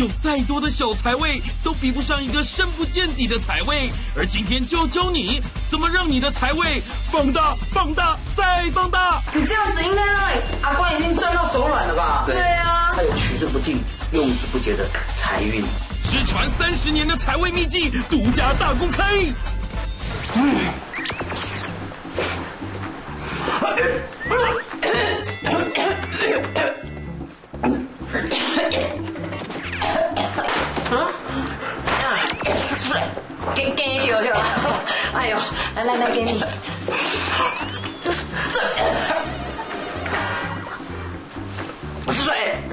有再多的小财位都比不上一个深不见底的财位。而今天就教你怎么让你的财位放大、放大再放大。你这样子应该让阿关已经赚到手软了吧？对啊，他有取之不尽、用之不竭的财运。失传30年的财位秘籍独家大公开。给丢掉了，哎呦，来给你，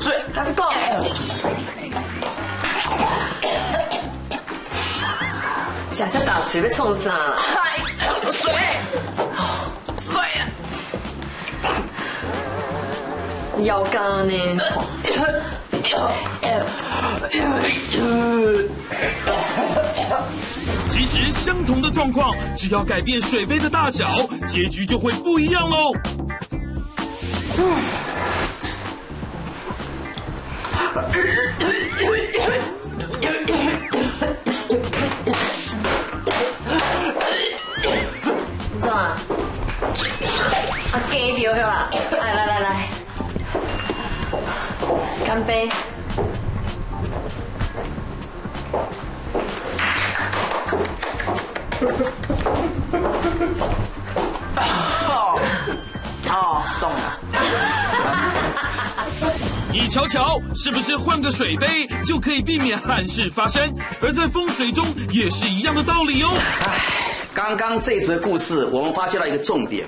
水，赶紧过。现在打水要冲啥啦？水，腰杆呢？其实相同的状况，只要改变水杯的大小，结局就会不一样喽。你做嘛？给丢了，来，干杯！送了。你瞧瞧，是不是换个水杯就可以避免憾事发生？而在风水中也是一样的道理哦。刚刚这则故事，我们发现到一个重点，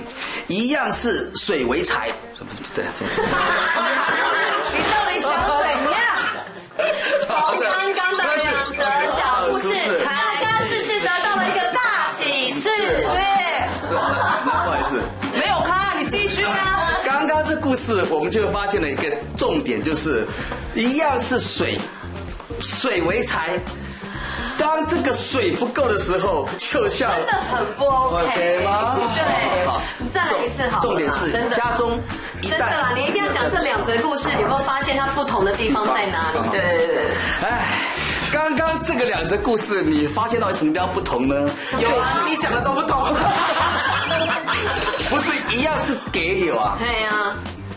一样是水为财。对，你到底想怎样？从刚刚的2则小故事，大家是不是得到了一个大启示？不好意思，没有看，你继续啊。刚刚这故事，我们就发现了一个重点，就是一样是水，水为财。当这个水不够的时候，就像真的很不 OK 吗？对，好，再来一次好了。重点是家中一旦真的啦，你一定要讲这2则故事，你有没有发现它不同的地方在哪里？对。哎，刚刚这个2则故事，你发现到什么地方不同呢？有啊，你讲的都不同。不是一样是给有啊？对呀。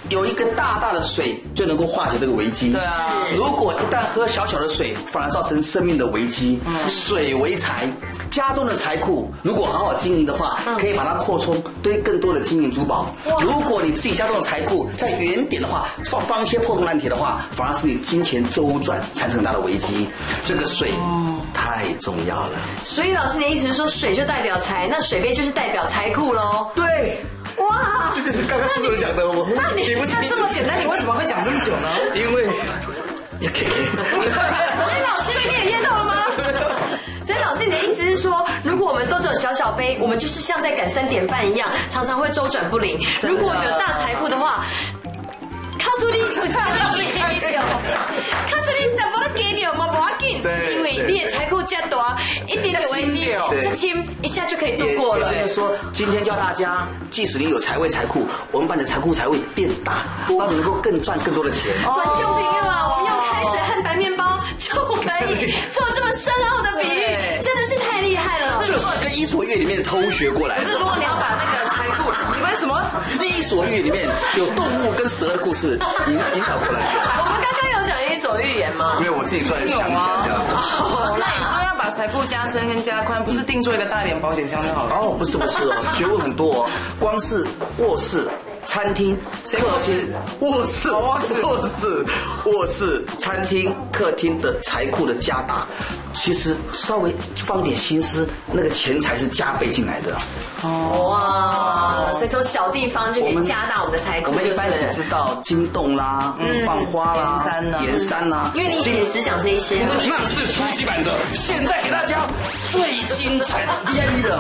有一个大大的水就能够化解这个危机。对啊。如果一旦喝小小的水，反而造成生命的危机。水为财，家中的财库如果好好经营的话，可以把它扩充，堆更多的金银珠宝。如果你自己家中的财库在原点的话，放一些破铜烂铁的话，反而是你金钱周转产生很大的危机。这个水太重要了。所以老师，你的意思是说水就代表财，那水杯就是代表财库喽？对。哇，这就是刚刚制作人讲的，那这么简单，你为什么会讲这么久呢？因为，K。老师，你也噎到了吗？所以老师，你的意思是说，如果我们都只有小杯，我们就是像在赶3点半一样，常常会周转不灵。如果有大财库的话，卡苏里有财库给掉，卡苏里怎么给掉嘛？不要紧，因为你的财库加大，一点点危机，这轻一下就可以度过了。也就是说，今天教大家，即使你有财位财库，我们把你的财库财位变大，让你能够更赚更多的钱。观众朋友啊，我们用开水和白面包就可以做这么深奥的比喻，真的是太厉害了。这是跟《伊索寓言》里面偷学过来的。可是如果你要把那个财库，你们什么？《伊索寓言》里面有动物跟蛇的故事，引导过来的。我们刚刚有讲《伊索寓言》吗？因为我自己突然想起来这样。那你说要把财库加深跟加宽，不是定做一个大一点保险箱就好了？哦，不是哦，学问很多哦。光是卧室、餐厅、客厅、卧室、餐厅、客厅的财库的加大，其实稍微放一点心思，那个钱财是加倍进来的。哇，所以从小地方就可以加大我们的财库。我们一般只知道金洞啦、放花啦、盐山啦，因为你也只讲这一些，那是初级版的。现在给大家最精彩的 VIP 的，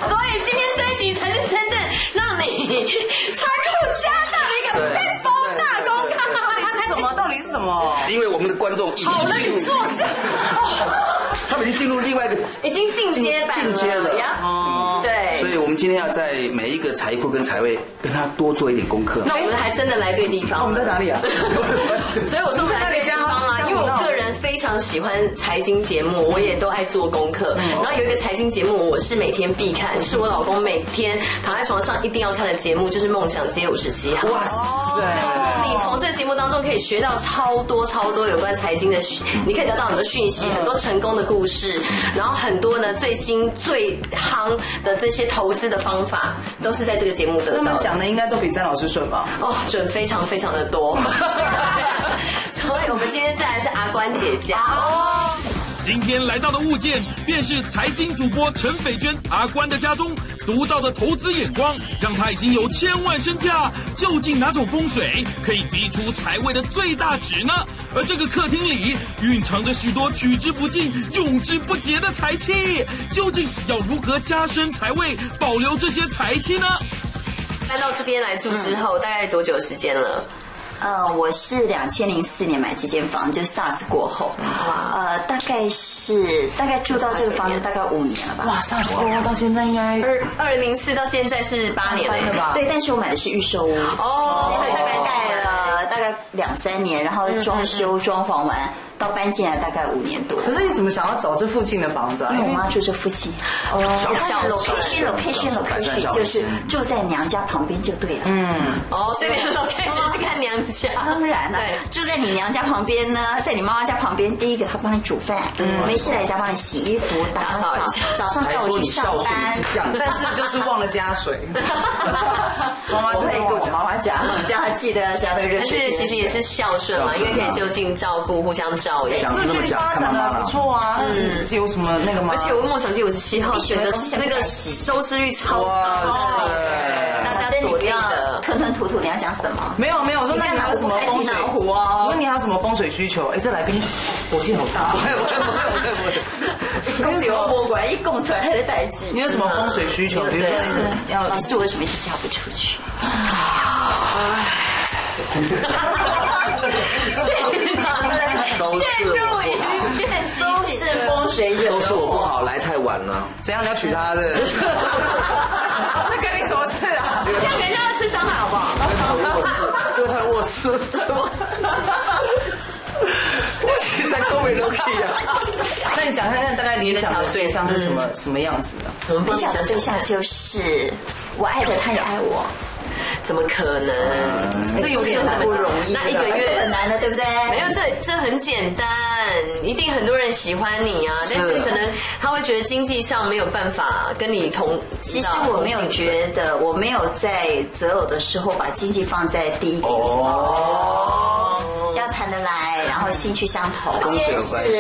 所以今天这一集才是真正让你财库加大的一个变包大公开。到底是什么？因为我们的观众已经进入，坐下。他们已经进入另外一个，已经进阶版了。进阶了哦，对。所以我们今天要在每一个财库跟财位跟他多做一点功课。那我们还真的来对地方。我们在哪里啊？所以我说来对地方啊，因为我个人非常喜欢财经节目，我也都爱做功课。然后有一个财经节目，我是每天必看，是我老公每天躺在床上一定要看的节目，就是《梦想街57号》。哇塞！你从这个节目当中可以学到超多有关财经的，你可以得到很多讯息，很多成功的故事，然后很多呢最新最夯的这些投资的方法，都是在这个节目得到的。他们讲的应该都比詹老师准吧？哦，准非常非常的多。所以我们今天再来是阿关姐家。今天来到的物件，便是财经主播陈斐娟阿关的家中。独到的投资眼光，让他已经有1000万身价。究竟哪种风水可以逼出财位的最大值呢？而这个客厅里蕴藏着许多取之不尽、用之不竭的财气，究竟要如何加深财位，保留这些财气呢？搬到这边来住之后，大概多久时间了？我是2004年买这间房，就 SARS 过后，大概住到这个房子大概5年了吧。哇，SARS 过后到现在应该2004到现在是8年了吧？对，但是我买的是预售屋，所以大概盖了大概2-3年，然后装修装潢完。到搬进来大概5年多。可是你怎么想要找这附近的房子啊？因为我妈住这附近。小 location 就是住在娘家旁边就对了。所以 location 是看娘家。当然了，住在你娘家旁边呢，在你妈妈家旁边，第一个她帮你煮饭，没事来家帮你洗衣服、打扫一下，早上带我去上班。但是就是忘了加水。妈妈就会跟我妈妈讲，叫她记得要加那个热水。但是其实也是孝顺嘛，因为可以就近照顾，互相照应。讲是那么讲，看妈妈不错啊。有什么那个吗？而且我梦想街57号选的那个收视率超高，大家锁定的。吞吞吐吐，你要讲什么？没有，我说那你还有什么风水？我说你还有什么风水需求？这来宾火气好大。公牛博馆一供出来还得代际。你有什么风水需求？比如说老师为什么一直嫁不出去？都是风水惹，都是我不好，来太晚了。怎样？你要娶她的？那跟你什么事啊？这样人家要吃伤害好不好？因为太卧室，什么？我现在够没 lucky 啊！那你讲看看，大概理想的对象是什么样子的？理想的对象就是我爱的，他也爱我。怎么可能？这有点不容易。那1个月很难的，对不对？没有，这很简单，一定很多人喜欢你啊。但是可能他会觉得经济上没有办法跟你同。其实我没有觉得，我没有在择偶的时候把经济放在第一个。要谈得来，然后兴趣相投。跟水有关系。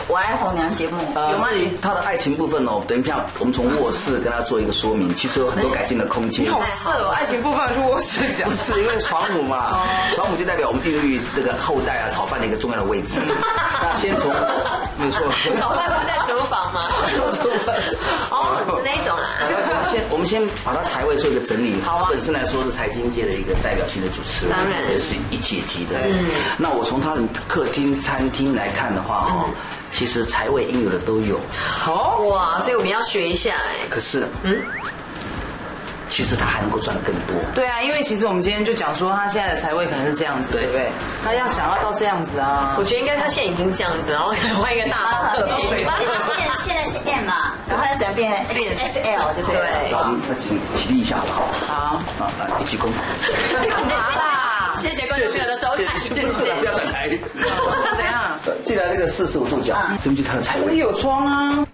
我爱红娘节目有吗？他的爱情部分哦，等一下我们从卧室跟他做一个说明，其实有很多改进的空间。你好色哦，爱情部分去卧室讲。不是因为床母嘛，床母就代表我们孕育这个后代啊，炒饭的一个重要的位置。那先从，没错。炒饭不在厨房吗？是那种啊。我们先把它财位做一个整理。好啊。本身来说是财经界的一个代表性的主持人，当然也是一阶级的。那我从他的客厅、餐厅来看的话，其实财位应有的都有。好哇，所以我们要学一下可是，其实他还能够赚更多。对啊，因为其实我们今天就讲说，他现在的财位可能是这样子，对不对？他要想要到这样子啊，我觉得应该他现在已经这样子，然后可能换一个大号。现在是 M 嘛，然后要转变 XL， 对不对？好，我们起立一下好不好？好，来一鞠躬。干嘛啦？谢谢观众朋友的收看，谢谢。不要转台。怎样？进来这个45度角，这边就他的财位。有窗啊。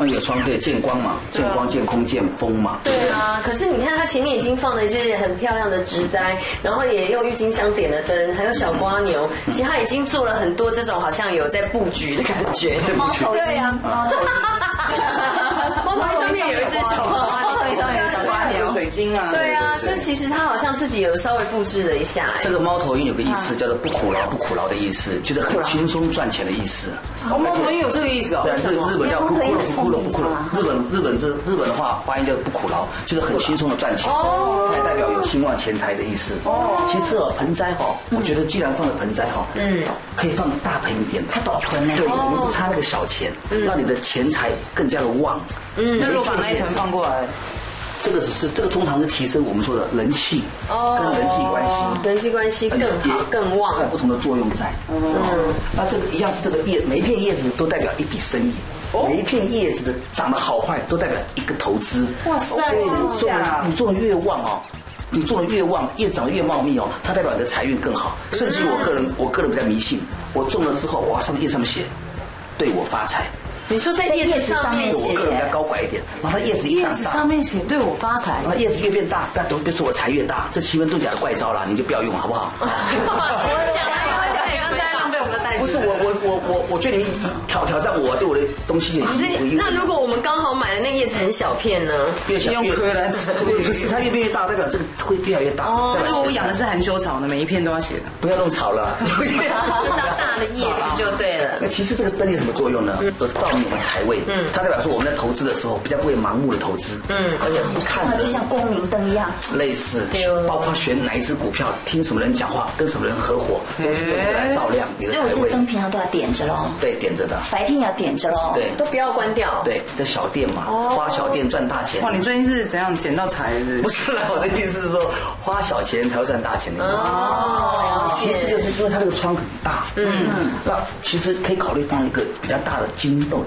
有窗对，见光嘛，见光见空见风嘛。对啊，可是你看它前面已经放了一只很漂亮的植栽，然后也用郁金香点了灯，还有小瓜牛，其实它已经做了很多这种好像有在布局的感觉。猫头鹰，对啊，猫头鹰上面有一只小瓜，猫头鹰上面有小瓜牛，水晶啊。对啊，就其实它好像自己有稍微布置了一下。这个猫头鹰有个意思叫做不苦劳不苦劳的意思，就是很轻松赚钱的意思。猫头鹰有这个意思哦。对，日本叫不苦劳不苦劳不苦劳。日本的话发音叫不苦劳，就是很轻松的赚钱，还代表有兴旺钱财的意思。其次盆栽我觉得既然放了盆栽可以放大盆一点的，它大盆对，我们不差那个小钱，让你的钱财更加的旺。那如果把那一盆放过来，这个通常是提升我们说的人气跟人际关系，人际关系更好更旺，它有不同的作用在。那这个一样是这个每一片叶子都代表一笔生意。每一片叶子的长得好坏，都代表一个投资。哇塞，真假？你种的越旺哦，你种的越旺，叶子长得越茂密哦，它代表你的财运更好。甚至我个人比较迷信，我种了之后，哇，叶上面写“对我发财”。你说在叶子上面写，我个人比较高拐一点，然后它叶子一长大，上面写“对我发财”，然后叶子越变大，但都表示我财越大，这奇门遁甲的怪招啦，你就不要用好不好？我讲了，刚才浪费我们的代。不是我觉得你们挑战我对我的东西有那如果我们刚好买的那个叶子很小片呢？越小越颗了，不是它越变越大，代表这个会越来越大。但是我养的是含羞草呢，每一片都要写的。不要弄草了，大的叶子就对了。那其实这个灯有什么作用呢？照明我们财位，它代表说我们在投资的时候比较不会盲目的投资，而且看就像光明灯一样，类似，包括选哪一只股票，听什么人讲话，跟什么人合伙，都是用这来照亮你的财位。所以我这灯平常都要点着喽。对，点着的。白天也要点着喽。对，都不要关掉。对，这小店嘛，花小店赚大钱。哇，你最近是怎样捡到财的？不是啦，我的意思是说，花小钱才会赚大钱的意思。其实就是因为它这个窗很大，那其实可以考虑放一个比较大的金洞。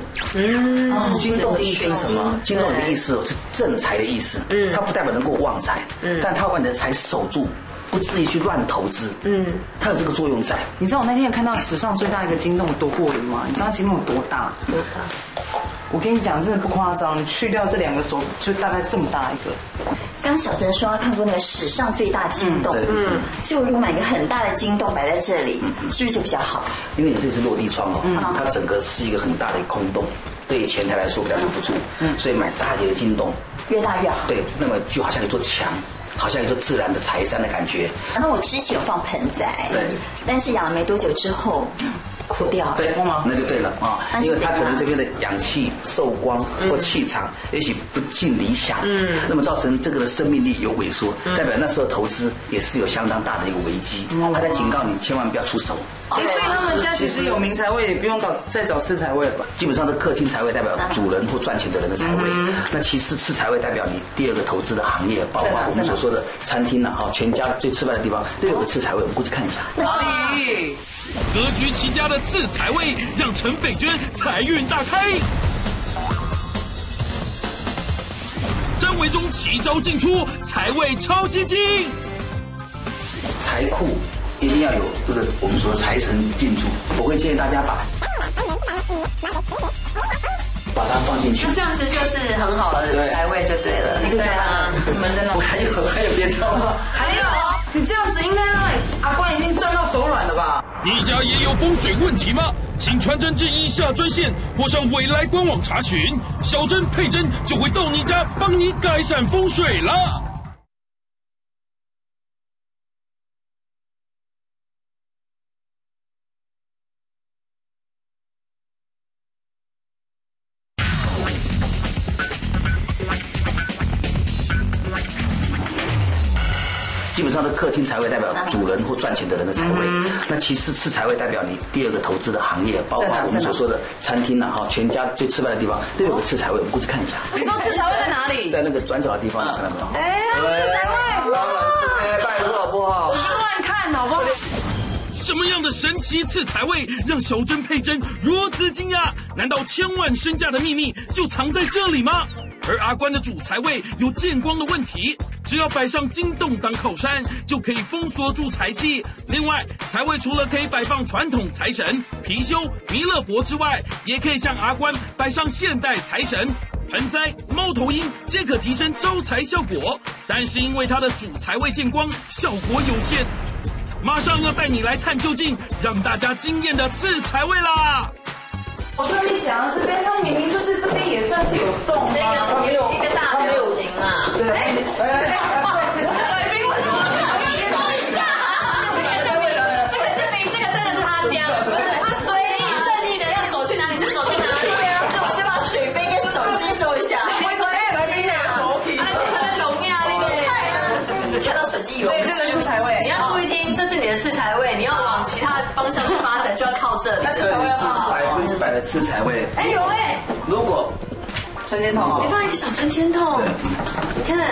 金洞的意思是什么？金洞的意思是正财的意思，它不代表能够旺财，但它把你的财守住。不至于去乱投资，它有这个作用在。你知道我那天有看到史上最大一个金洞有多过瘾吗？你知道金洞有多大？多大？我跟你讲，真的不夸张，你去掉这2个手，就大概这么大一个。刚刚小陈说他看过那个史上最大金洞，所以我如果买一个很大的金洞摆在这里，是不是就比较好？因为你这是落地窗哦，它整个是一个很大的空洞，对钱财来说比较留不住，所以买大一点的金洞，越大越好。对，那么就好像一座墙。好像一座自然的财山的感觉。然后我之前有放盆栽，对，但是养了没多久之后枯掉，对吗？那就对了啊，因为它可能这边的氧气受光或气场也许不尽理想，那么造成这个的生命力有萎缩，代表那时候投资也是有相当大的一个危机。他在警告你千万不要出手。所以他们家其实有明财位，也不用再找次财位了吧？基本上的客厅财位代表主人或赚钱的人的财位，那其次次财位代表你第2个投资的行业，包括我们所说的餐厅啊，全家最吃饭的地方都有个次财位，我们过去看一下。格局齐家的次财位，让陈斐娟财运大开。张维忠奇招进出，财位超吸睛。财库一定要有这个我们说的财神进驻，我会建议大家把它放进去，这样子就是很好的财位就对了。对啊，你们真的还有别招吗？还有，你这样子应该让阿关已经赚到手软了吧？你家也有风水问题吗？请传真至以下专线，或上未来官网查询，小珍佩珍就会到你家帮你改善风水了。基本上的客厅财位代表主人或赚钱的人的财位，那其次次财位代表你第2个投资的行业，包括我们所说的餐厅啊，全家最吃饭的地方都有个次财位，我们过去看一下。你说次财位在哪里？在那个转角的地方，你看到没有？次财位，拜托好不好？我就乱看好不好？什么样的神奇次财位让小珍佩珍如此惊讶？难道千万身价的秘密就藏在这里吗？而阿关的主财位有见光的问题，只要摆上金洞当靠山，就可以封锁住财气。另外，财位除了可以摆放传统财神貔貅、弥勒佛之外，也可以像阿关摆上现代财神盆栽、猫头鹰，皆可提升招财效果。但是因为它的主财位见光，效果有限。马上要带你来探究竟，让大家惊艳的次财位啦！我跟你讲，这边它明明就是这边也算是有洞啊，这个一个大表情啊。对，来宾为什么？你说一下，这个证明这个真的是他家，他随意任意的要走去哪里就走去哪里。对啊，我先把水杯跟手机收一下。来宾啊，荣耀那个，看到手机以为所以这个是财位，你要注意听，这是你的次财位，你要往其他方向去发展，就要靠这里。那次财位要放100%的次财位。哎有哎，如果存钱筒，你放一个小存钱筒，你看。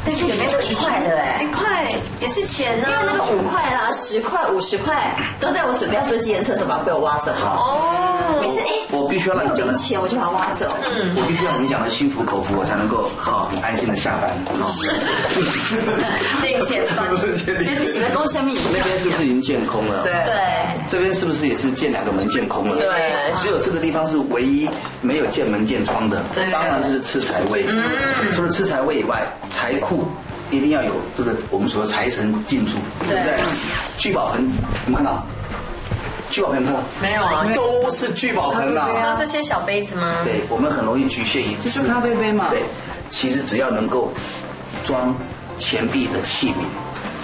但是里面都1块的哎，1块也是钱呢，因为那个5块啦、10块、50块都在我准备要做计程车的时候被我挖走。哦，每次我必须要让你讲的钱我就把它挖走。我必须要你讲的心服口服，我才能够很安心的下班。领钱吧，先不喜欢公生命。那边是不是已经建空了？对，这边是不是也是建2个门建空了？对，只有这个地方是唯一没有建门建窗的。当然就是吃财位。除了吃财位以外，财库一定要有这个我们说的财神进驻，对不对？聚宝盆，有没有看到？聚宝盆看到？没有啊，都是聚宝盆啊。说这些小杯子吗？对，我们很容易局限于就是咖啡杯嘛。对，其实只要能够装钱币的器皿，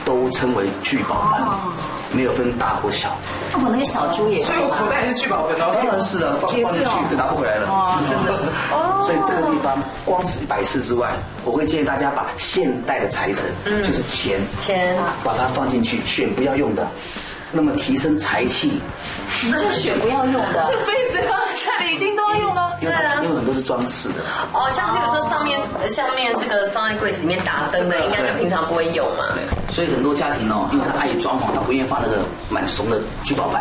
都称为聚宝盆，没有分大或小。我那个小猪也，所以我口袋也是聚宝盆哦。当然是的，放进去就拿不回来了。真的。所以这个地方光是摆饰之外，我会建议大家把现代的财神，就是钱，把它放进去，选不要用的。那么提升财气，那就选不要用的。这杯子放在家里一定都要用了。因为很多是装饰的。哦，像比如说上面这个放在柜子里面打灯的，应该就平常不会用嘛。对，所以很多家庭哦，因为他爱装潢，他不愿意放那个蛮怂的聚宝盆。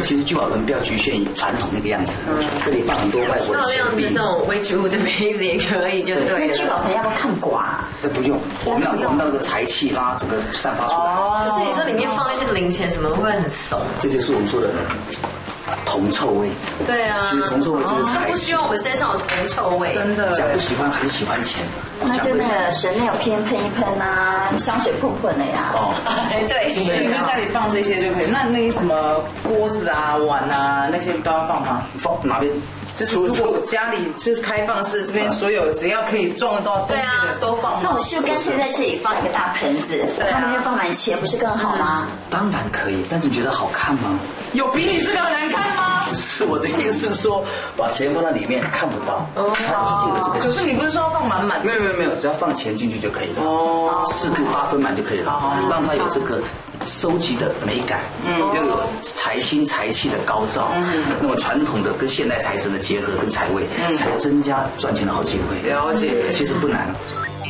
其实聚宝盆不要局限于传统那个样子，这里放很多外国的钱币，这种微竹的杯子也可以，就对了。聚宝盆要不要看卦？不用，我们让那个财气让它整个散发出来。可是你说里面放一些零钱什么，会不会很怂？这就是我们说的铜臭味。对啊，其实铜臭味就是财气。不希望我们身上有铜臭味。真的，讲不喜欢还是喜欢钱。那就那个神庙偏喷一喷啊，香水喷喷的呀。哦，对，所以你跟家里放这些就可以。那些什么锅子啊、碗啊那些都要放吗？放哪边？就是如果家里就是开放式，这边所有只要可以装得到东西的都放。那我是不是干脆在这里放一个大盆子，它里面放满钱，不是更好吗？当然可以，但是你觉得好看吗？有比你这个难看吗？不是，我的意思是说，把钱放在里面看不到，它依旧有这个。可是你不是说要放满满？没有，只要放钱进去就可以了。哦，适度8分满就可以了，让它有这个收集的美感，又有财星财气的高照。那么传统的跟现代财神的结合跟财位，才增加赚钱的好机会。了解，其实不难。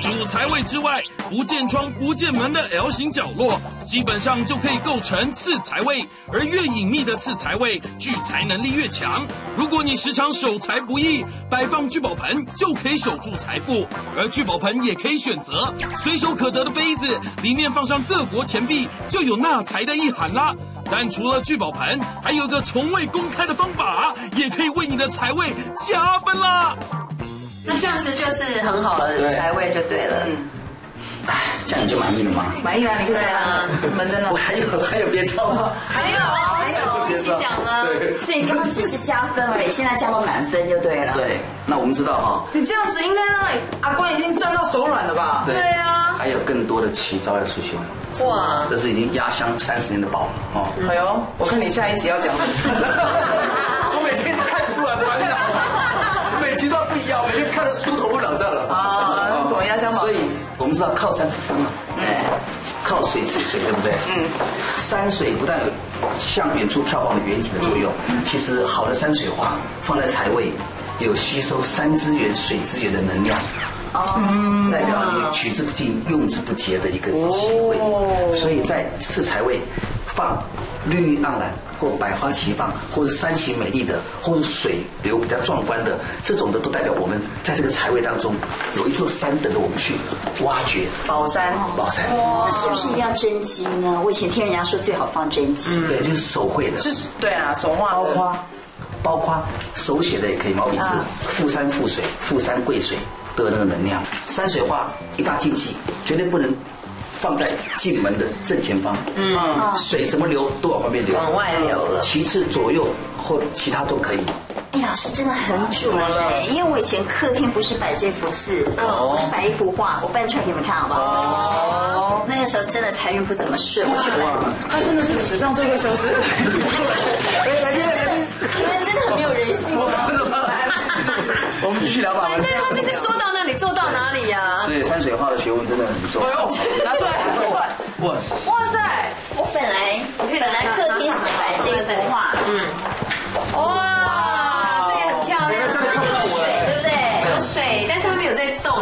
主财位之外，不见窗不见门的 L 型角落，基本上就可以构成次财位。而越隐秘的次财位，聚财能力越强。如果你时常守财不易，摆放聚宝盆就可以守住财富。而聚宝盆也可以选择随手可得的杯子，里面放上各国钱币，就有纳财的意涵啦。但除了聚宝盆，还有个从未公开的方法，也可以为你的财位加分啦。那这样子就是很好的财位就对了。这样你就满意了吗？满意啦，你可以讲啊，门真的。我还有别招吗？还有，一起讲啊。所以刚刚只是加分而已，现在加到满分就对了。对，那我们知道哈。你这样子应该让阿关已经赚到手软了吧？对啊。还有更多的奇招要出现了。哇，这是已经压箱30年的宝了哦。哎呦，我看你下一集要讲什么？我每天看书啊，烦恼。每集都不一样，每天看的书头不了账了啊。怎么压箱宝？所以我们知道靠山吃山嘛，靠水吃水，对不对？山水不但有向远处眺望的远景的作用，其实好的山水画放在财位，有吸收山资源、水资源的能量。代表你取之不尽、用之不竭的一个机会。所以在次财位放绿绿盎然，或百花齐放，或者山形美丽的，或者水流比较壮观的，这种的都代表我们在这个财位当中有一座山等着我们去挖掘。宝山。那是不是一定要真迹呢？我以前听人家说最好放真迹。对，就是手绘的。是，对啊，手画的。包括手写的也可以，毛笔字，富山富水，富山贵水。都有那个能量。山水画一大禁忌，绝对不能放在进门的正前方。水怎么流都往外面流，往外流了。其次左右或其他都可以。哎，老师真的很准哎，因为我以前客厅不是摆这幅字，我是摆一幅画，我搬出来给你们看好不好？那个时候真的财运不怎么顺，我去摆。他真的是史上最会收拾。你们真的很没有人性。我们继续聊吧。反正他就是说到那里做到哪里呀。所以山水画的学问真的很重要。哎呦，拿出来，哇塞！我本来客厅是摆这幅画，哇，这个很漂亮，这个水。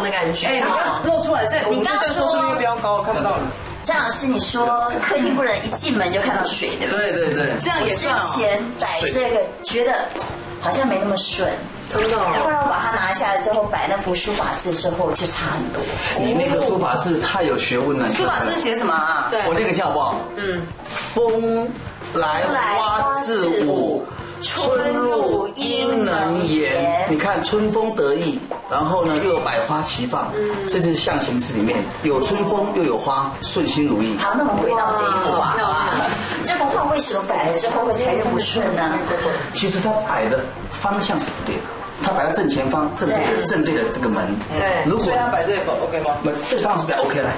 的感觉。哎，你不要露出来，这你刚刚收视率又飙高，看不到你。张老师，你说客厅不能一进门就看到水，对不对？对对对，这样也之算前摆这个觉得好像没那么顺。真的，后来我把它拿下来之后，摆那幅书法字之后就差很多。你那个书法字太有学问了。书法字写什么啊？对，我那个跳好不好？风来花自舞，春入阴能言。你看春风得意，然后呢又有百花齐放，这就是象形字里面有春风又有花，顺心如意。好，那我们回到这一幅画，这幅画为什么摆了之后会财运不顺呢？其实它摆的方向是不对的。他摆到正前方，正对的这个门。对，如果所以他摆这个 OK 吗？这当然是比较 OK 了。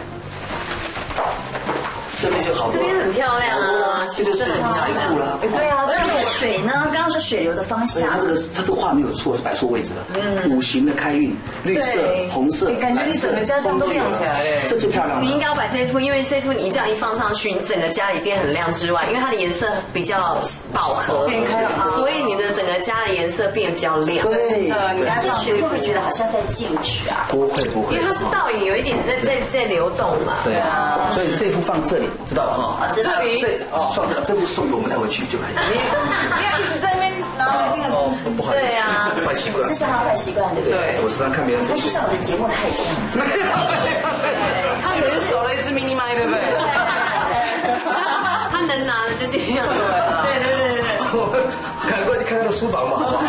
这边就好多，这边很漂亮啊，这就是财库了。对啊，那个水呢？刚刚说水流的方向，它这个画没有错，是摆错位置的。五行的开运，绿色、红色、感觉你整个家都亮起来了，这最漂亮了。你应该要摆这幅，因为这幅你这样一放上去，你整个家里变很亮之外，因为它的颜色比较饱和，变开朗，所以你的整个家的颜色变比较亮。对，你看这水会不会觉得好像在静止啊？不会不会，因为它是倒影，有一点在流动嘛。对啊，所以这幅放这里，知道了哈？知道。这放这幅送给我们带回去就可以。不要一直在那边拿那个。哦，不好意思，对啊，坏习惯。这是他坏习惯，对不对？我时常看别人。他去上我的节目，他也这样。他可能守了一支 mini 麦，对不对？他能拿的就尽量对。我赶快去看他的书房嘛，好不好？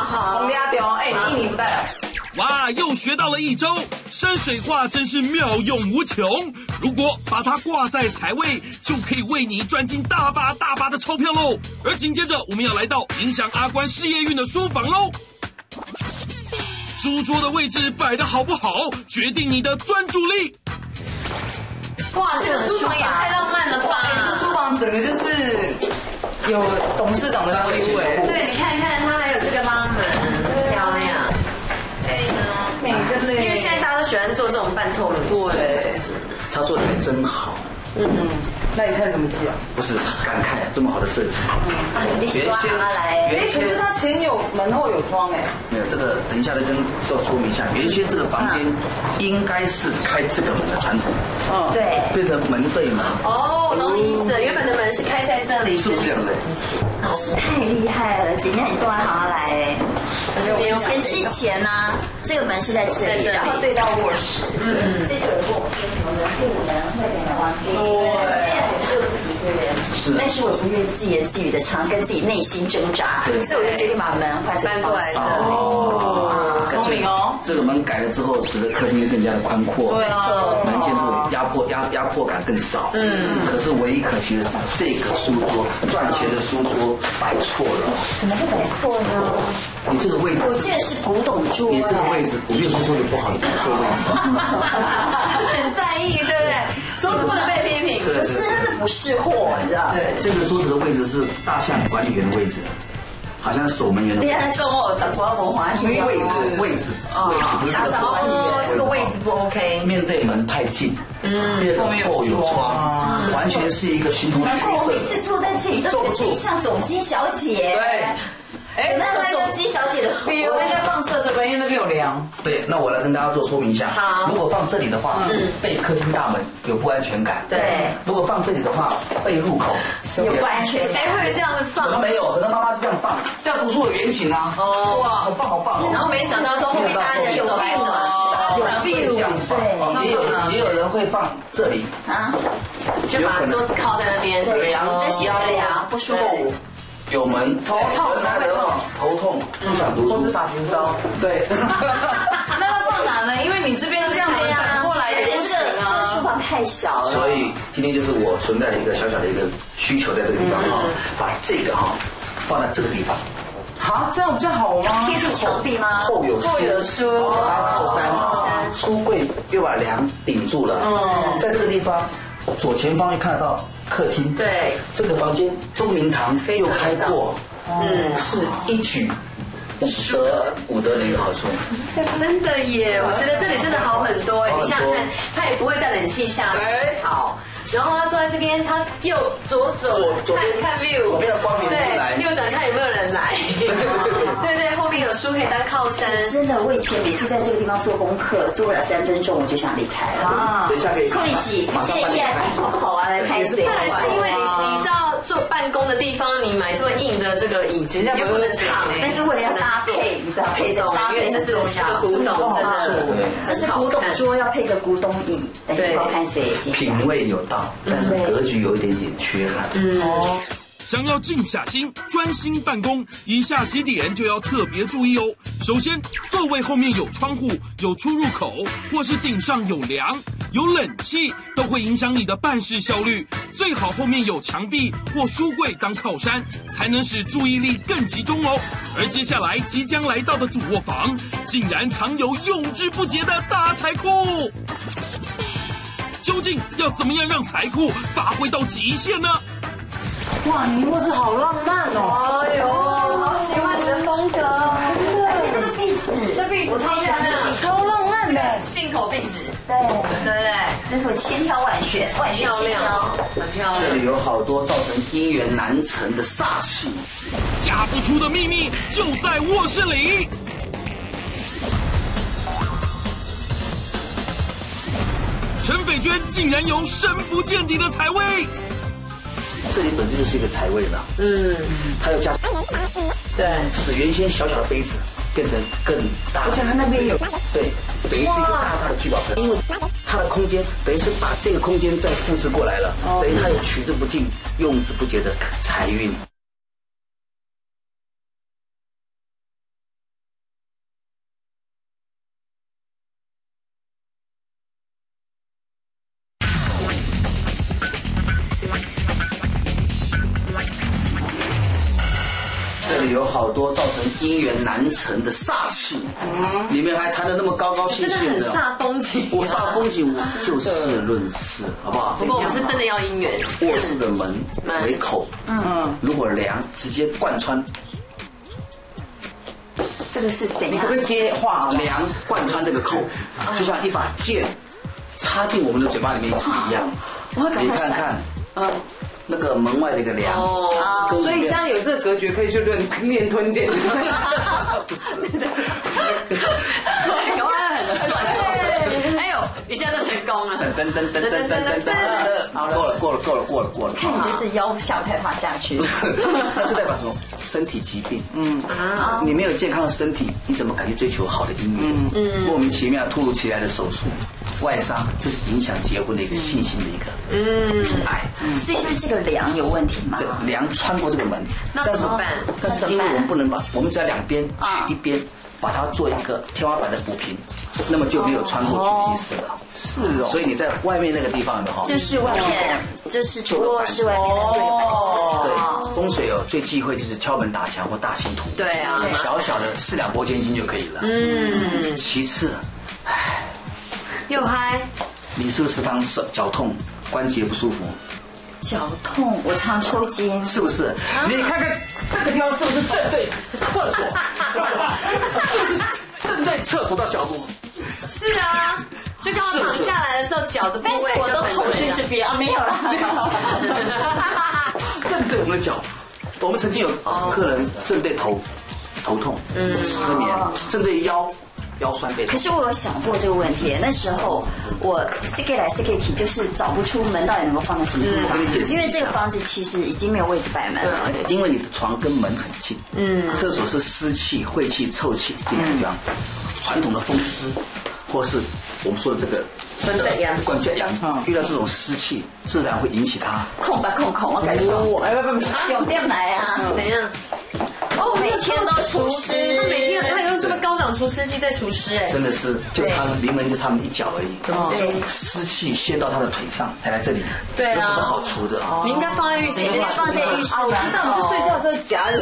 好，红鸭雕，哎，你印尼不带来。哇，又学到了一招，山水画真是妙用无穷。如果把它挂在财位，就可以为你赚进大把大把的钞票喽。而紧接着，我们要来到影响阿关事业运的书房喽。书桌的位置摆得好不好，决定你的专注力。哇，这个书房也太浪漫了吧！这书房整个就是有董事长的 feel 哎。对，你看看，它还有这个拉门，漂亮。每个类，因为现在大家都喜欢做这种半透明。对，他做的还真好。那你看怎么记啊？不是感慨这么好的设计。你喜欢他来？哎，可是它前有门后有窗哎。没有这个，等一下再跟做说明一下。原先这个房间应该是开这个门的传统，对，变成门对门。哦，我懂你意思了。原本的门是开在这里，是不是这样的？老师太厉害了，姐姐你都还好好来哎。以前之前呢，这个门是在这里，然后对到卧室。这就有人问我说什么人护门会给人玩现在我只有自己一个人，但是我不愿意自言自语的常跟自己内心挣扎，所以我就决定把门换这个方式。哦，聪明哦。这个门改了之后，使得客厅更加的宽阔，对啊，门建筑压迫感更少。可是唯一可惜的是，这个书桌赚钱的书桌摆错了。怎么会摆错呢？你这个位置，我记得是古董桌。你这个位置，我没有说桌子不好，你摆错位置。很在意，对不对？桌子不能被批评。可是它是不是货，你知道？对，这个桌子的位置是大象管理员的位置，好像是守门员的位置。你还跟我等会我还是位置不是这个哦，这个位置不 OK。面对门太近，第二个后有窗，完全是一个形同虚难怪我每设。次坐在这里都觉得自己像总机小姐。对。有那个总机小姐的 feel。我在放这对吧？因为那边有梁。对，那我来跟大家做说明一下。好，如果放这里的话，背客厅大门有不安全感。对。如果放这里的话，背入口有不安全感。谁会这样子放？怎么没有？很多妈妈就这样放，这样读书有远景啊。哦，哇，好棒好棒哦。然后没想到说后面大家人走来走去，有 feel 这样放。也有人会放这里啊，就把桌子靠在那边，但是要凉，不舒服。有门，头痛，不想读书，或是发型糟。对。那要放哪呢？因为你这边这样子转过来也不行啊。这书房太小了。所以今天就是我存在的一个小小的一个需求，在这个地方哈，把这个哈放在这个地方。好，这样比较好吗？贴住墙壁吗？后有书，把它靠山，书柜又把梁顶住了。在这个地方，左前方又看得到客厅。对，这个房间中明堂又开阔，是一举五得的一个好处。真的耶，我觉得这里真的好很多哎。你想想看，他也不会在冷气下吵。然后他坐在这边，他右左看 view， 左边的光明进来，右转看有没有人来，对，后面有书可以当靠山。真的，我以前每次在这个地方做功课，做不了3分钟我就想离开了。等一下可以寇丽喜，这个依然很好啊，来拍摄。再来是因为你是要做办公的地方，你买这么硬的这个椅子也不能躺，但是为了要搭配，你知道配着搭配很重要。古董真的，这是古董桌，要配个古董椅，对，拍摄也品味有道，但是格局有一点点缺憾。想要静下心、专心办公，以下几点就要特别注意哦。首先，座位后面有窗户、有出入口，或是顶上有梁、有冷气，都会影响你的办事效率。最好后面有墙壁或书柜当靠山，才能使注意力更集中哦。而接下来即将来到的主卧房，竟然藏有用之不竭的大财库。究竟要怎么样让财库发挥到极限呢？哇，你卧室好浪漫哦！哎呦，好喜欢你的风格，而且这个壁纸，这壁纸超漂亮，超浪漫的进口壁纸，对对不对？这是我千挑万选，万选千挑，很漂亮。这里有好多造成姻缘难成的煞气，嫁不出的秘密就在卧室里。陈斐娟竟然有深不见底的财位。这里本身就是一个财位了，它又加，对，使原先小小的杯子变成更大，而且它那边有，对，等于是一个大大的聚宝盆，因为它的空间等于是把这个空间再复制过来了，等于它有取之不尽、用之不竭的财运。这里有好多造成姻缘难成的煞气，里面还谈得那么高高兴兴的，真的很煞风景。我煞风景，我就事论事，好不好？不过我们是真的要姻缘。卧室的门为口，如果梁直接贯穿，这个是怎样你可不？可以接话？梁贯穿这个口，就像一把剑插进我们的嘴巴里面一样。你看看，那个门外的一个梁，所以家里有这个格局，可以去练吞剑。搞不好很帅。哎呦，一下就成功了。噔噔噔噔噔噔噔噔，过了。看你这是腰下太趴下去。不是，那这代表什么？身体疾病。你没有健康的身体，你怎么敢去追求好的姻缘？莫名其妙、突如其来的手术、外伤，这是影响结婚的一个信心的一个阻碍。所以就是这个梁有问题吗？对，梁穿过这个门，那怎么办？但是因为我们不能把，我们只要两边取一边，把它做一个天花板的补平，那么就没有穿过去的意思了。是哦。所以你在外面那个地方的哈，就是外面，就是除了室外面的这个板子。对，风水最忌讳就是敲门打墙或大兴土。对啊，小小的4两拨千斤就可以了。其次，又嗨。你是不是时常脚痛、关节不舒服？脚痛，我常抽筋，是不是？你看看这个地方是不是正对厕所？是不是正对厕所到角度？是啊，就刚刚躺下来的时候，脚的部但是位我都头绪这边啊，没有啦。正对我们的脚，我们曾经有客人正对头痛、失眠，正对腰酸背痛。可是我有想过这个问题，那时候我 CK 来 CK 提，就是找不出门到底能够放在什么地方，因为这个房子其实已经没有位置摆门了。因为你的床跟门很近，厕所是湿气、晦气、臭气进来的地方，传统的风湿，或是我们说的这个关节阳，遇到这种湿气，自然会引起它控，我感觉不，有电来啊，怎样？哦，每天都除湿，每天他用这么高档除湿机在除湿，哎，真的是就差临门就差那么一脚而已。怎么湿气陷到他的腿上才来这里？对啊，有什么好除的？你应该放在浴室，放在浴室。我知道，你就睡觉的时候夹着。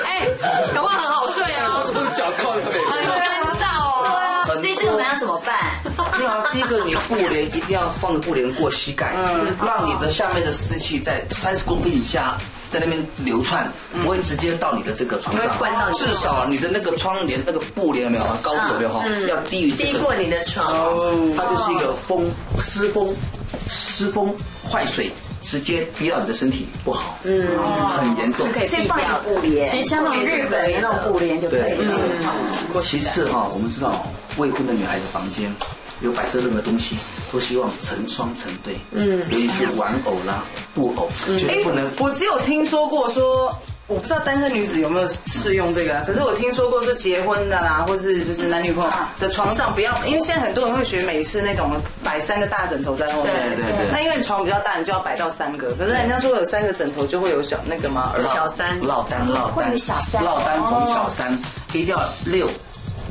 哎，搞不好很好睡啊，脚靠着腿，很干燥哦。所以这个门要怎么办？没有啊，第一个你布帘一定要放布帘过膝盖，让你的下面的湿气在30公分以下在那边流窜，不会直接到你的这个床上，至少你的那个窗帘那个布帘有没有高度有没有哈，要低于低过你的床，它就是一个湿风坏水直接逼到你的身体不好，很严重。所以放一个布帘，其实像那种日本的那种布帘就可以了。其次我们知道未婚的女孩子房间有摆设任何东西，都希望成双成对，尤其是玩偶啦、布偶，绝对不能。我只有听说过说。我不知道单身女子有没有适用这个啊？可是我听说过说结婚的啦，或是就是男女朋友的床上不要，因为现在很多人会学美式那种摆3个大枕头在后面。对。那因为你床比较大，你就要摆到3个。可是人家说有3个枕头就会有小那个吗？小三。落单。会有小三。落单逢小三，一定要6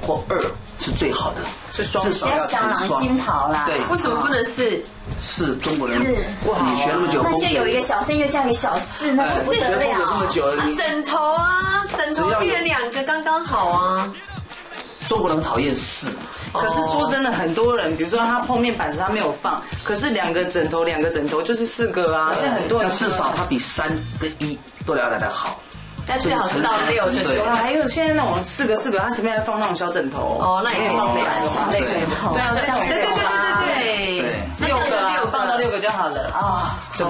或2是最好的。是双。至少要香囊金桃啦。对。为什么不能4？是中国人，哇！你学那么久，那就有一个小3又嫁给小4，那不得了。这么久了，枕头啊，枕头一人2个刚刚好啊。中国人讨厌4。可是说真的，很多人，比如说他后面板子他没有放，可是2个枕头就是4个啊。现在很多人至少它比3跟1都要来得好。但最好是到6就对了。还有现在那种4个，它前面还放那种小枕头。哦，那也可以放小枕头。对啊，对。6个放到6个就好了啊。这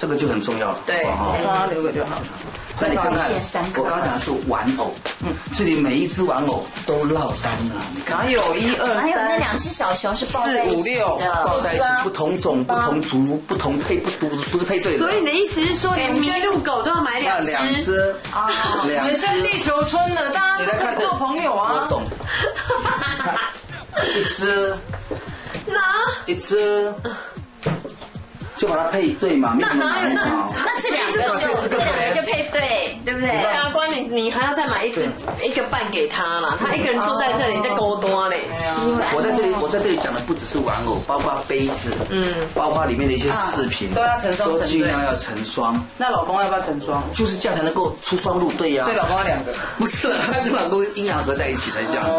个就很重要了。对，放到6个就好了。那你看看，我刚刚讲的是玩偶，这里每一只玩偶都落单了。哪有1、2、3？还有那2只小熊是抱在一起的，抱在一起，不同种、不同族、不同配，不是配对的。所以你的意思是说，连麋鹿狗都要买2只啊？2只。很像地球村的，大家可以做朋友啊。我懂。1只，1只。就把它配对嘛，没什么难嘛。那这2个就配对，对不对？阿关，你还要再买1个半给他啦，他一个人坐在这里在勾多嘞。我在这里讲的不只是玩偶，包括杯子，包括里面的一些饰品，都要成双，都尽量要成双。那老公要不要成双？就是这样才能够出双入对呀。所以老公要2个。不是，他跟老公阴阳合在一起才这样子，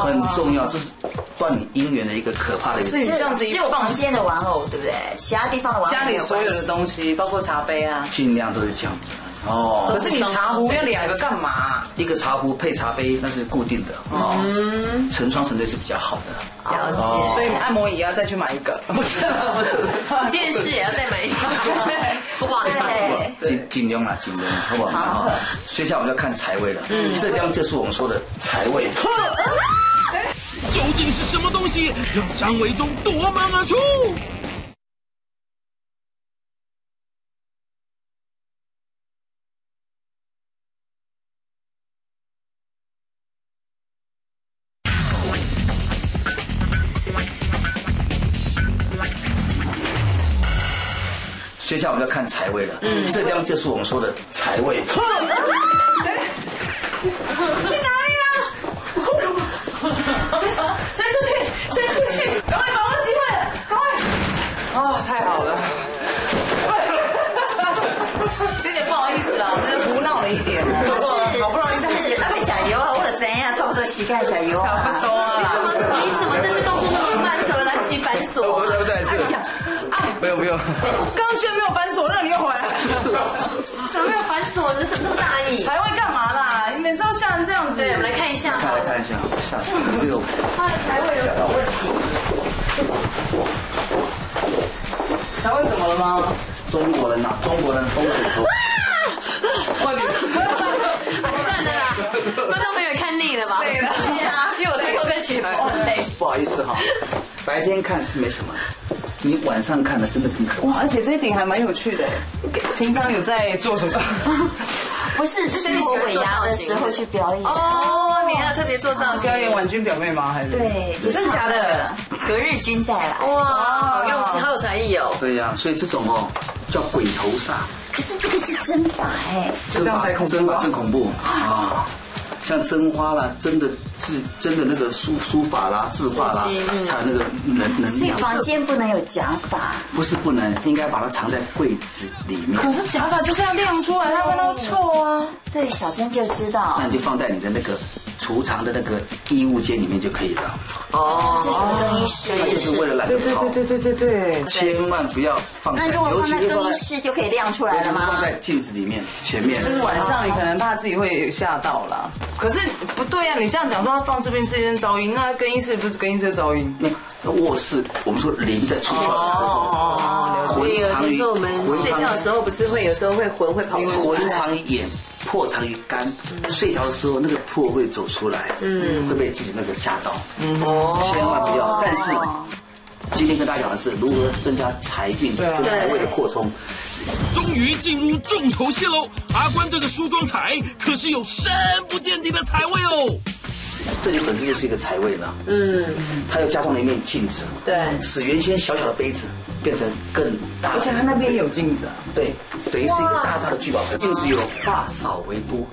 很重要，这是断你姻缘的一个可怕的一个。所以这样子只有房间的玩偶，对不对？其他地方的玩偶家里所有的东西，包括茶杯啊，尽量都是这样子。哦，可是你茶壶要2个干嘛？一个茶壶配茶杯那是固定的哦，成双成对是比较好的。了解，所以按摩椅要再去买1个，不是，电视也要再买1个。哇，尽量啦，尽量，好不好？接下来我们要看财位了，这地方就是我们说的财位。究竟是什么东西让张维忠夺门而出？接下来我们要看财位了，这地方就是我们说的财位。去哪里了？追出去！赶快把握机会，赶快！哦，太好了！姐姐不好意思啦，我们胡闹了一点。好不容易是上面加油啊，或者怎样，差不多膝盖加油啊。差不多啊。你怎么这次动作那么慢？你怎么来不及反锁？对，是。没有。刚刚居然没有反锁，让你又回来。怎么没有反锁呢？怎么那么大意？财位干嘛啦？你每次都吓成这样子。对，我们来看一下。来看一下，吓死了这个。他的财位有什么问题？财位怎么了吗？中国人风水多。算了啦，观众朋友看腻了吧？对了，因为我最后跟姐夫很累。不好意思哈，白天看是没什么。你晚上看的真的更可怕。哇，而且这一顶还蛮有趣的，平常有在做什么？不是，就是我尾牙的时候去表演。哦，你还要特别做造型，表演婉君表妹吗？还是？对，真的假的？隔日君再来。哇，好用心，好有才艺哦。对呀，所以这种叫鬼头煞。可是这个是真法哎，真法更恐怖啊！像真花啦，真的那个书法啦、字画啦，才有那个能量。所以房间不能有假发。不是不能，应该把它藏在柜子里面。可是假发就是要亮出来，它不能臭啊。对，小珍就知道。那你就放在你的那个储藏的那个衣物间里面就可以了。哦，这是更衣室，它就是为了懒得跑。对，千万不要放在。那如果放在更衣室就可以亮出来了吗？放在镜子里面前面。就是晚上你可能怕自己会吓到啦。可是不对啊，你这样讲说要放这边是一间噪音，那更衣室不是更衣室的噪音？卧室我们说灵在出窍的时候，所以有听说我们睡觉的时候不是会有时候会魂会跑出来，魂藏于眼，魄藏于肝。睡着的时候那个魄会走出来，会被自己那个吓到，千万不要。但是今天跟大家讲的是如何增加财运跟财位的扩充。终于进入重头戏喽！阿关这个梳妆台可是有深不见底的财位哦。这里本身就是一个财位了，它又加上了一面镜子，对，使原先小小的杯子变成更大的。而且它那边有镜子啊，对，等于是一个大大的聚宝盆。镜子有化少为多，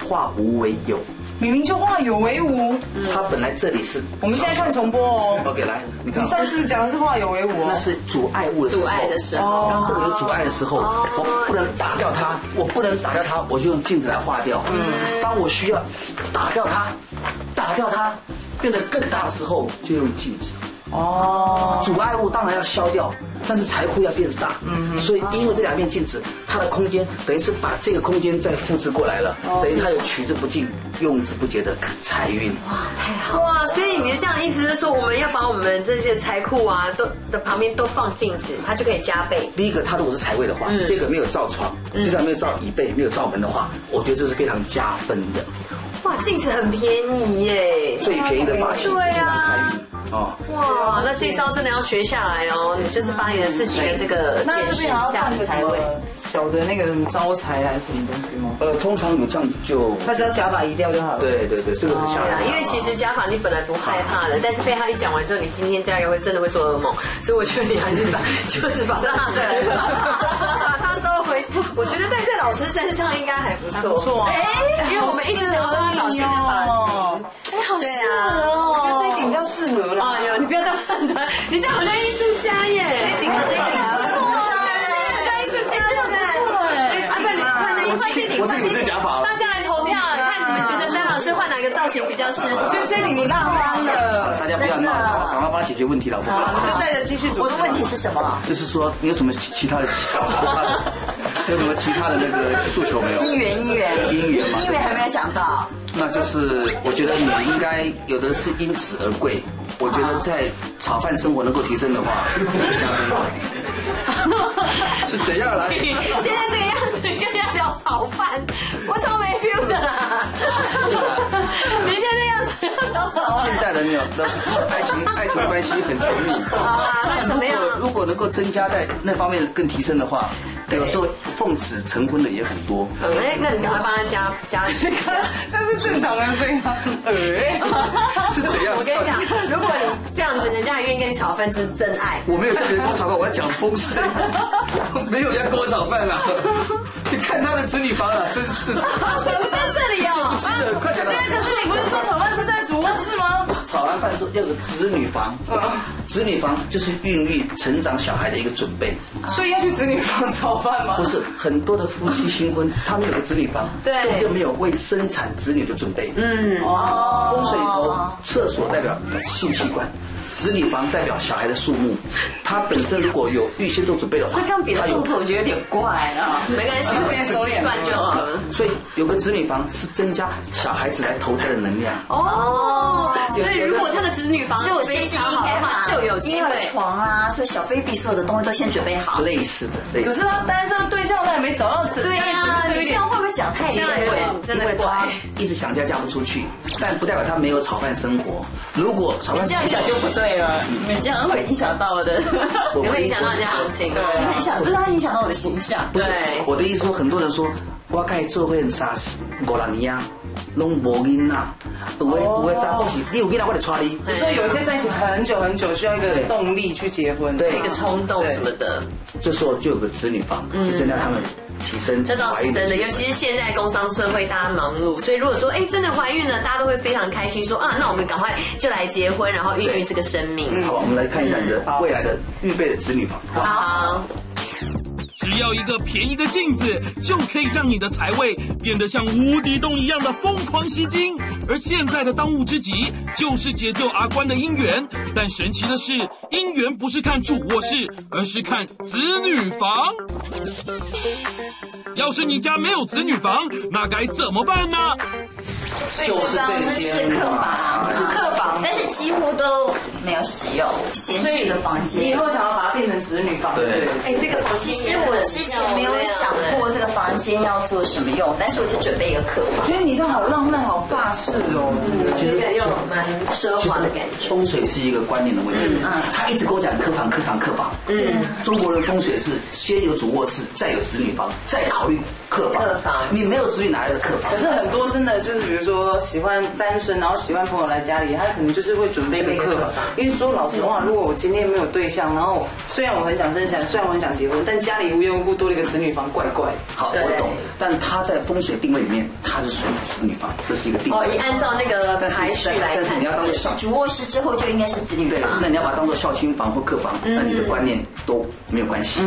化无为有。明明就化有为无。它本来这里是，我们现在看重播哦。OK， 来，你看，你上次讲的是化有为无，那是阻碍物的时候。阻碍的时候，当这个有阻碍的时候，我不能打掉它，我就用镜子来化掉。当我需要打掉它，变得更大的时候，就用镜子。阻碍物当然要消掉，但是财库要变大。所以因为这两面镜子，它的空间等于是把这个空间再复制过来了，等于它有取之不尽、用之不竭的财运。太好哇！所以你的这样的意思是说，我们要把我们这些财库啊，都的旁边都放镜子，它就可以加倍。第一个，它如果是财位的话，这个没有照床，至少没有照椅背，没有照门的话，我觉得这是非常加分的。哇，镜子很便宜耶，最便宜的法器，对啊，开运哦。哇，那这招真的要学下来哦，你就是把你的自己的这个那这边还要放个财位。小的那个什么招财还是什么东西吗？通常有这样就，他只要假发移掉就好了。对，这个很吓人。因为其实假发你本来不害怕的，但是被他一讲完之后，你今天家人会真的会做噩梦，所以我觉得你还是就是把它收回去。我觉得戴在老师身上应该还不错，不错。因为我们一直想要让他找新的发型。好适合哦！我觉得这一顶比较适合了。哎呦，你不要这样判断，你这样好像艺术家耶。这顶不错。我这里有这假发了，大家来投票，看你们觉得张老师换哪个造型比较适合？我觉得这里你闹翻了，大家不要闹，赶快帮他解决问题了，好不好？就带着继续主持。我的问题是什么？就是说，你有什么其他的那个诉求没有？姻缘嘛，姻缘还没有讲到。那就是我觉得你应该有的是因此而贵。我觉得在炒饭生活能够提升的话，是怎样来？现在这个样子跟要聊炒饭，我超没 feel 的啦。你现在这样子要聊炒饭？现代人的爱情关系很甜蜜。那怎么样？如果能够增加在那方面更提升的话，有时候奉子成婚的也很多。那你赶快帮他加一下。那是正常的声音。是怎样？我跟你讲，如果你这样子，人家还愿意跟你炒饭，这是真爱。我没有跟别人跟我炒饭，我要讲风水。没有人要跟我炒饭啊，去看他的子女房啊，真是。谁不在这里哦？记得快点来。可是你不是说炒饭是在主卧室吗？炒完饭之后要有子女房，子女房就是孕育成长小孩的一个准备。所以要去子女房炒饭吗？不是，很多的夫妻新婚，他们有个子女房，对，根本就没有为生产子女的准备。风水里头，厕所代表性器官。子女房代表小孩的数目，他本身如果有预先做准备的话，他看别的动作我觉得有点怪啊。没关系，我先收敛就好了。所以有个子女房是增加小孩子来投胎的能量。所以如果他的子女房非常好的话，就有机会床啊，所以小 baby 所有的东西都先准备好。类似的。可是他单身对象他也没找到，对呀，你这样会不会讲太厉害？真的他一直想嫁不出去，但不代表他没有炒饭生活。如果炒饭这样讲就不对了，你这样会影响到我的，你会影响到人家行情，影响不是它影响到我的形象。不是我的意思说，很多人说我该做会啥事，5、6年啊，拢无囡仔，有的查某是你有囡仔我就带你。所以有一些在一起很久很久，需要一个动力去结婚，对，一个冲动什么的。这时候就有个子女房，是增加他们提升。这倒是真的，尤其是现在工商社会大家忙碌，所以如果说真的怀孕了，大家都会非常开心，说那我们赶快就来结婚，然后孕育这个生命。好，我们来看一下你的未来的预备的子女房。好。只要一个便宜的镜子，就可以让你的财位变得像无底洞一样的疯狂吸金。而现在的当务之急就是解救阿关的姻缘。但神奇的是，姻缘不是看主卧室，而是看子女房。要是你家没有子女房，那该怎么办呢？就是这间是客房，是客房，但是几乎都没有使用，闲置的房间。你以后想要把它变成子女房，对。哎，这个房其实我之前没有想过这个房间要做什么用，但是我就准备一个客房。我觉得你都好浪漫，好法式哦，其实又蛮奢华的感觉。风水是一个观念的问题，他一直跟我讲客房。中国人风水是先有主卧室，再有子女房，再考虑客房。你没有子女哪来的客房？可是很多真的就是，比如说喜欢单身，然后喜欢朋友来家里，他可能就是会准备一个客房。因为说老实话，如果我今天没有对象，然后虽然我很想生小孩，虽然我很想结婚，但家里无缘无故多了一个子女房，怪怪。好，我懂。但他在风水定位里面，他是属于子女房，这是一个定位。哦，你按照那个排序来看，但是你要当做主卧室之后就应该是子女房。对，那你要把它当做孝亲房或客房，那你的观念都没有关系。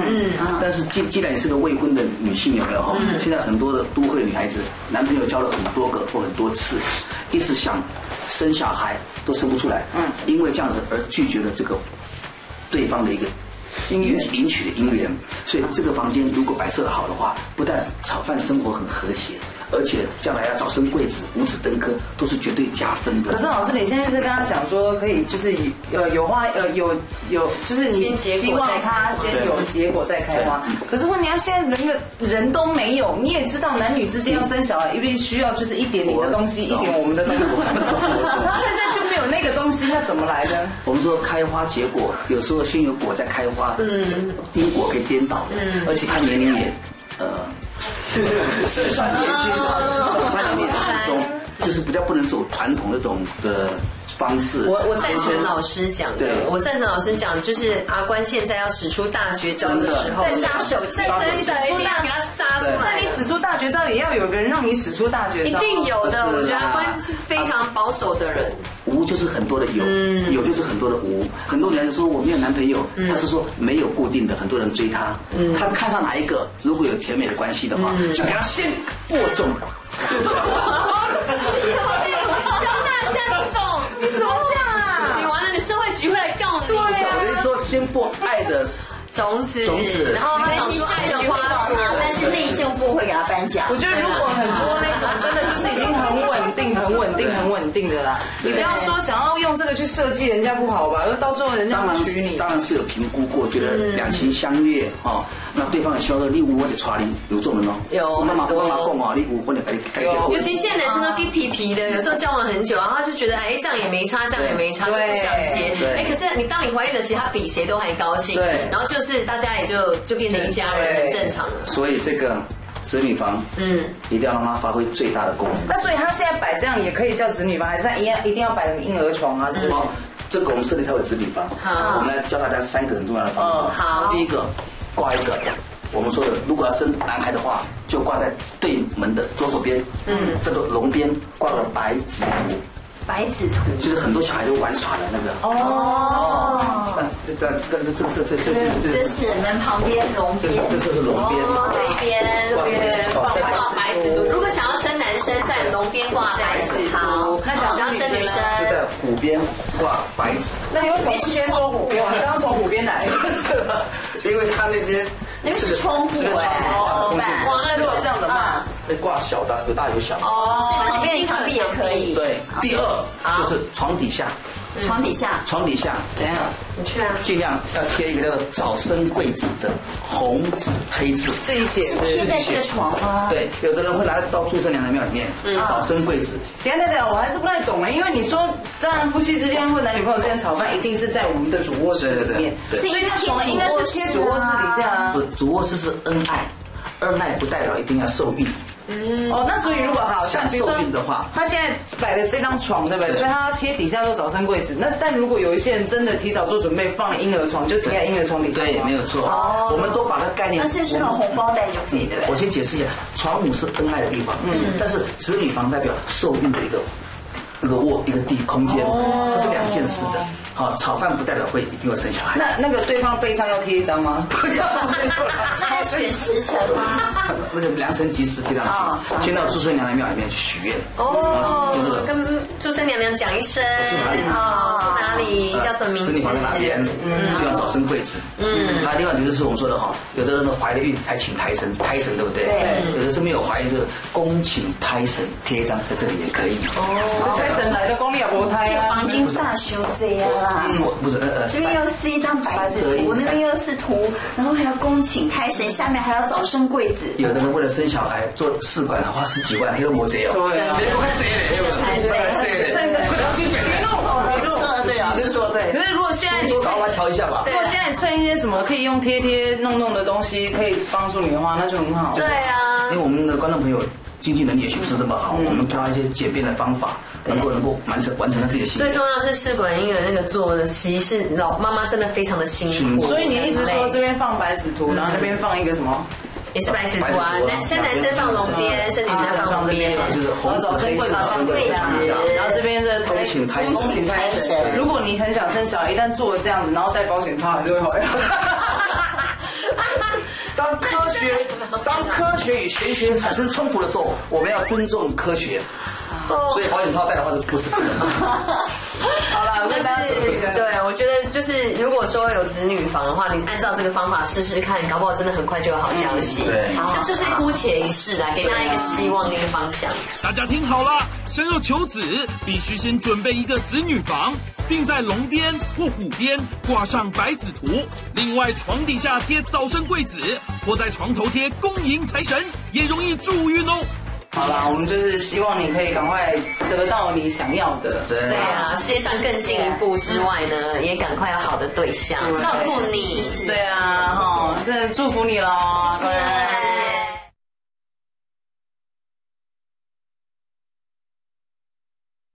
但是既然你是个未婚的女性，有没有哈？现在很多的都会女孩子，男朋友交了很多个或很多次，一直想生小孩都生不出来，因为这样子而拒绝了这个对方的一个领取的姻缘。所以这个房间如果摆设的好的话，不但炒饭生活很和谐，而且将来要早生贵子、五子登科，都是绝对加分的。可是老师，你现在是跟他讲说，可以就是有花有，就是你希望他先有结果再开花。可是问题，他现在那个人都没有，你也知道，男女之间要生小孩，一定需要就是一点你的东西，一点我们的东西。他现在就没有那个东西，那怎么来的？我们说开花结果，有时候先有果再开花，因果可以颠倒，而且他年龄也是算年轻的，他年龄也适中，就是比较不能走传统那种的方式。我赞成老师讲的，我赞成老师讲，就是阿关现在要使出大绝招的时候，在杀手锏，你使出大给他杀出来。那你使出大绝招，也要有个人让你使出大绝招，一定有的。我觉得阿关是非常保守的人。无就是很多的有，有就是很多的无。很多女孩子说我没有男朋友，她是说没有固定的，很多人追她，她看上哪一个，如果有甜美的关系的话，就给她先播种。你怎么这样啊？你完了，你社会局会来告你。对呀，我是说先播爱的种子，然后他长出爱的花朵，但是内政部会给他颁奖。我觉得如果很多那种真的就是已经很稳定的啦，你不要说想要用这个去设计人家不好吧，到时候人家不娶你。当然是有评估过，觉得两情相悦哦，那对方也需要说你有我的传你有这种人哦。有妈妈讲哦，你有我的改尤其现在男生都低皮皮的，有时候交往很久，然后他就觉得哎这样也没差，这样也没差，就不想接。哎，可是当你怀孕了，其实他比谁都还高兴。对，然后就是大家也就变成一家人，很正常了。所以这个子女房，一定要让它发挥最大的功能。那所以他现在摆这样也可以叫子女房，还是他一定要摆什么婴儿床啊？是吗？这个我们设立它为子女房。好，我们来教大家3个很重要的方法。好，第一个挂一个，我们说的，如果要生男孩的话，就挂在对门的左手边，叫做龙边挂个白纸图。白纸图就是很多小孩都玩耍的那个。这是门旁边龙边，这是龙边。这边挂白纸图。如果想要生男生，在龙边挂白纸图；那想要生女生，就在虎边挂白纸。那你为什么不先说虎边？我刚刚从虎边来，因为他那边那是窗户哎。哇，那如果这样的话，挂小的，有大有小。里面墙壁也可以。对，第二就是床底下。床底下怎样？你去啊！尽量要贴一个叫做早生贵子的红纸黑字，自己写，贴在这个床吗？对，有的人会拿到祝生娘娘庙里面，早生贵子。等下，我还是不太懂因为你说，当然夫妻之间或男女朋友之间炒饭，一定是在我们的主卧室里面，所以这床应该是贴主卧室底下啊。主卧室是恩爱，恩爱不代表一定要受孕。那所以如果好像比如说受孕的话，他现在摆的这张床，对不对？所以他要贴底下说早生贵子。但如果有一些人真的提早做准备放婴儿床，就贴在婴儿床底下。对，没有错。我们都把它概念。那是那种红包袋就可以，对不对？我先解释一下，床母是恩爱的地方，但是子女房代表受孕的一个地空间，它是2件事的。好，炒饭不代表会一定会生小孩。那个对方背上要贴一张吗？不要，要选时辰吗？那个良辰吉时贴上去，先到祝生娘娘庙里面去许愿。哦有那个跟祝生娘娘讲一声，住哪里住哪里，叫什么名字？子女房在哪边？希望早生贵子。还有另外就是我们说的哈，有的人怀了孕还请胎神，胎神对不对？对。有的是没有怀孕，就是恭请胎神贴一张在这里也可以。胎神来的公也不胎啊。黄金大修这样啦。不是这边又是一张白纸图，那边又是图，然后还要恭请胎神，下面还要早生贵子。有的人为了生小孩做试管花10几万，黑都没这哦。对啊，对啊，就是说对。可是如果现在你多找我来调一下吧。如果现在你趁一些什么可以用贴弄的东西，可以帮助你的话，那就很好。对啊，因为我们的观众朋友经济能力也许不是这么好，我们教他一些简便的方法，能够完成他自己的心愿。最重要是试管婴儿那个做的，其实是老妈妈真的非常的辛苦。所以你一直说这边放白纸图，然后那边放一个什么？也是白纸图啊，男生放龙边，生女生放龙边，就是红紫黑紫相对的，然后这边的恭请胎神。如果你很想生小孩，一旦做了这样子，然后戴保险套，还是会怀孕。当科学与玄学产生冲突的时候，我们要尊重科学。所以保险套戴的话是不是不能？好了，我跟大家对，我觉得就是如果说有子女房的话，你按照这个方法试试看，搞不好真的很快就有好消息。对，这就是姑且一试啦，给大家一个希望，一个方向。大家听好了，想要求子，必须先准备一个子女房，并在龙边或虎边挂上白纸图。另外，床底下贴早生贵子，或在床头贴恭迎财神，也容易助孕哦。好啦，我们就是希望你可以赶快得到你想要的。对啊，事业上更进一步之外呢，也赶快有好的对象照顾你。对啊，哈，真的祝福你喽。